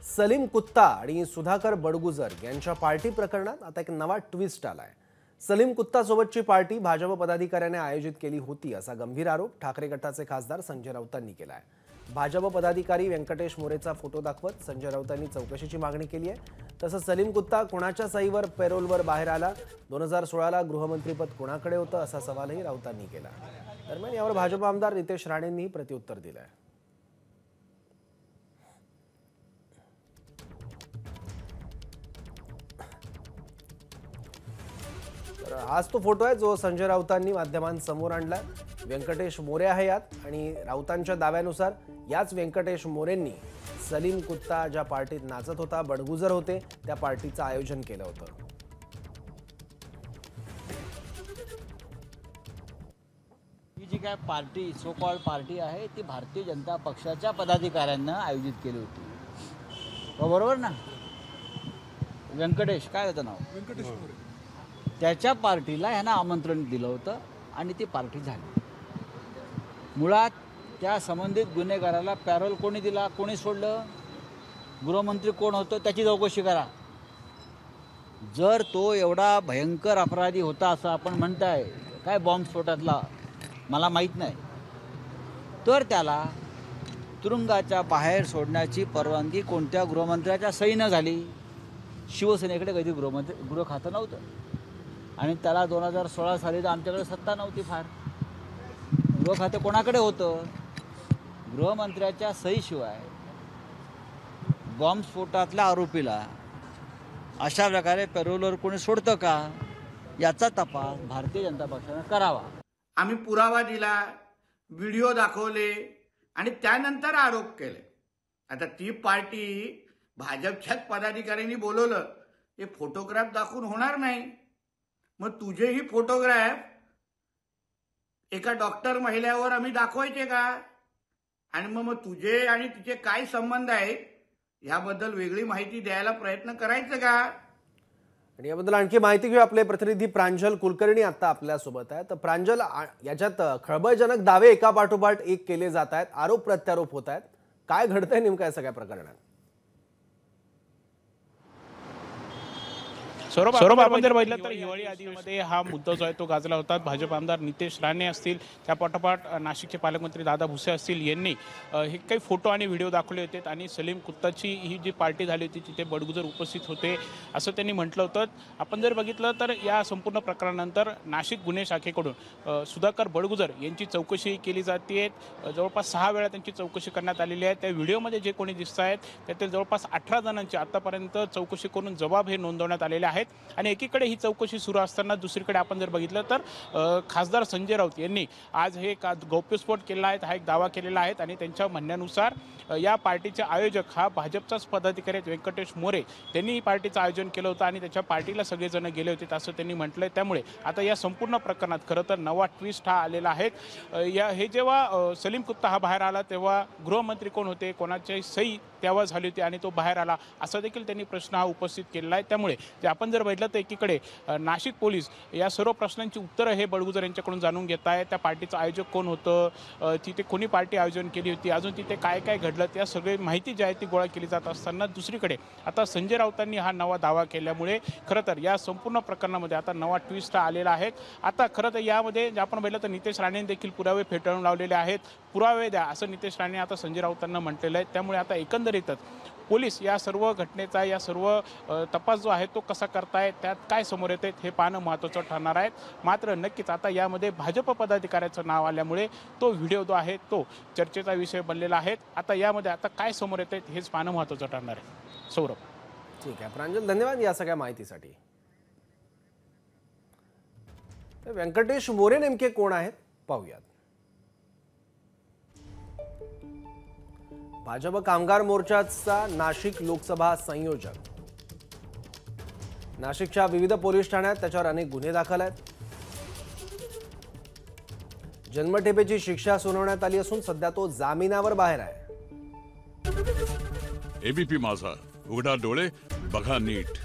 सलीम कुत्ता आणि सुधाकर बडगुजर यांच्या पार्टी प्रकरणात आता एक नवा ट्विस्ट आलाय। सलीम कुत्ता सोबतची पार्टी भाजप पदाधिकाऱ्यांनी आयोजित केली होती असा गंभीर आरोप ठाकरे गटाचे खासदार संजय राऊतांनी केलाय। भाजप पदाधिकारी व्यंकटेश मोरेचा फोटो दाखवत संजय राऊतांनी चौकशीची मागणी केली आहे। तसंच सलीम कुत्ता कोणाच्या सहीवर पेरोलवर बाहेर आला, 2016ला गृहमंत्रीपद कोणाकडे होतं असा सवालही राऊतांनी केला। दरम्यान यावर भाजप आमदार नितेश राणेंनी प्रत्युत्तर दिलंय। हाच तो फोटो आहे जो संजय राऊतांनी माध्यमांसमोर आणला। व्यंकटेश मोरे आहे यात आणि राऊतांच्या दाव्यानुसार याच व्यंकटेश मोरेंनी सलीम कुत्ता ज्या पार्टीत नाचत होता, बडगुजर होते, त्या पार्टीचं आयोजन केलं होतं। ही जी काय पार्टी सो कॉल्ड पार्टी आहे ती भारतीय जनता पक्षाच्या पदाधिकाऱ्यांना आयोजित केली होती, बरोबर ना? व्यंकटेश काय होतं नाव? व्यंकटेश मोरे। त्याच्या पार्टीला ह्यांना आमंत्रण दिलं होतं आणि ती पार्टी झाली। मुळात त्या संबंधित गुन्हेगाराला पॅरोल कोणी दिला, कोणी सोडलं, गृहमंत्री कोण होतं त्याची चौकशी करा। जर तो एवढा भयंकर अपराधी होता असं आपण म्हणताय, काय बॉम्बस्फोटातला मला माहीत नाही, तर त्याला तुरुंगाच्या बाहेर सोडण्याची परवानगी कोणत्या गृहमंत्र्याच्या सहीनं झाली? शिवसेनेकडे कधी गृह खातं नव्हतं आणि त्याला 2016 साली तर आमच्याकडे सत्ता नव्हती फार। गृह खातं कोणाकडे होतं? गृहमंत्र्याच्या सहीशिवाय बॉम्बस्फोटातल्या आरोपीला अशा प्रकारे पॅरोलवर कोणी सोडतं का, याचा तपास भारतीय जनता पक्षाने करावा। आम्ही पुरावा दिला, व्हिडिओ दाखवले आणि त्यानंतर आरोप केले। आता ती पार्टी भाजपच्याच पदाधिकाऱ्यांनी बोलवलं, हे फोटोग्राफ दाखवून होणार नाही। मग तुझेही फोटोग्राफ एका डॉक्टर महिलेवर आम्ही दाखवायचे का? आणि मग तुझे आणि तिचे काय संबंध आहेत याबद्दल वेगळी माहिती द्यायला प्रयत्न करायचं का? आणि याबद्दल आणखी माहिती घेऊ, आपले प्रतिनिधी प्रांजल कुलकर्णी आता आपल्या सोबत आहे। तर प्रांजल, याच्यात खळबळजनक दावे एका पाठोपाठ एक केले जात आहेत, आरोप प्रत्यारोप होत आहेत, काय घडतंय नेमकं या सगळ्या प्रकरणात? सौरभ, आपण जर बघितलं तर हिवाळी आधीमध्ये हा मुद्दा जो आहे तो गाजला होता। भाजप आमदार नितेश राणे असतील, त्या पाठोपाठ नाशिकचे पालकमंत्री दादा भुसे असतील, यांनी हे काही फोटो आणि व्हिडिओ दाखवले होते आणि सलीम कुत्ताची ही जी पार्टी झाली होती तिथे बडगुजर उपस्थित होते असं त्यांनी म्हटलं होतं। आपण जर बघितलं तर या संपूर्ण प्रकरणानंतर नाशिक गुन्हे शाखेकडून सुधाकर बडगुजर यांची चौकशी केली जाते। जवळपास 6 वेळा त्यांची चौकशी करण्यात आलेली आहे। त्या व्हिडिओमध्ये जे कोणी दिसत आहेत त्यातील जवळपास 18 जणांची आतापर्यंत चौकशी करून जबाब हे नोंदवण्यात आलेले आहेत। आणि एकीकडे ही चौकशी सुरू असताना दुसरीकडे आपण जर बघितलं तर खासदार संजय राऊत यांनी आज हे गौप्यस्फोट केला आहे, हा एक दावा केलेला आहे आणि त्यांच्या म्हणण्यानुसार या पार्टीचे आयोजक हा भाजपचाच पदाधिकारी व्यंकटेश मोरे त्यांनी ही पार्टीचं आयोजन केलं होतं आणि त्याच्या पार्टीला सगळेजण गेले होते असं त्यांनी म्हटलंय। त्यामुळे आता या संपूर्ण प्रकरणात खरं तर नवा ट्विस्ट हा आलेला आहे। हे जेव्हा सलीम कुत्ता हा बाहेर आला तेव्हा गृहमंत्री कोण होते, कोणाची सही तेव्हा झाली होती आणि तो बाहेर आला असा देखील त्यांनी प्रश्न हा उपस्थित केलेला आहे। त्यामुळे जे आपण जर बघितलं तर एकीकडे नाशिक पोलीस या सर्व प्रश्नांची उत्तरं हे बडगुजर यांच्याकडून जाणून घेत आहेत। त्या पार्टीचं आयोजक कोण होतं, तिथे कोणी पार्टी आयोजन केली होती, अजून तिथे काय काय घडलं, त्या सगळी माहिती जी आहे ती गोळा केली जात असताना दुसरीकडे आता संजय राऊतांनी हा नवा दावा केल्यामुळे खरं तर या संपूर्ण प्रकरणामध्ये आता नवा ट्विस्ट आलेला आहे। आता खरं तर यामध्ये आपण बघितलं तर नितेश राणेंनी देखील पुरावे फेटाळून लावलेले आहेत, पुरावे द्या असं नितेश राणे आता संजय राऊतांना म्हटलेलं आहे। त्यामुळे आता एकंदरीतच पोलीस या सर्व घटनेचा, या सर्व तपास जो आहे तो कसा करतायत, त्यात काय समोर येते हे पाहणं महत्त्वाचं ठरणार आहे। मात्र नक्कीच आता यामध्ये भाजप पदाधिकाऱ्याचं नाव आल्यामुळे तो व्हिडिओ जो आहे तो चर्चेचा विषय बनलेला आहे। आता यामध्ये आता काय समोर येते हेच पाहणं महत्त्वाचं ठरणार आहे। सौरभ, ठीक आहे प्रांजल, धन्यवाद या सगळ्या माहितीसाठी। व्यंकटेश मोरे नेमके कोण आहेत पाहूयात। भाजप कामगार मोर्चाचा नाशिक लोकसभा संयोजक, नाशिकच्या विविध पोलीस ठाण्यात त्याच्यावर अनेक गुन्हे दाखल आहेत। जन्मठेपेची शिक्षा सुनावण्यात आली असून सध्या तो जामिनावर बाहेर आहे। एबीपी माझा, उघडा डोळे बघा नीट।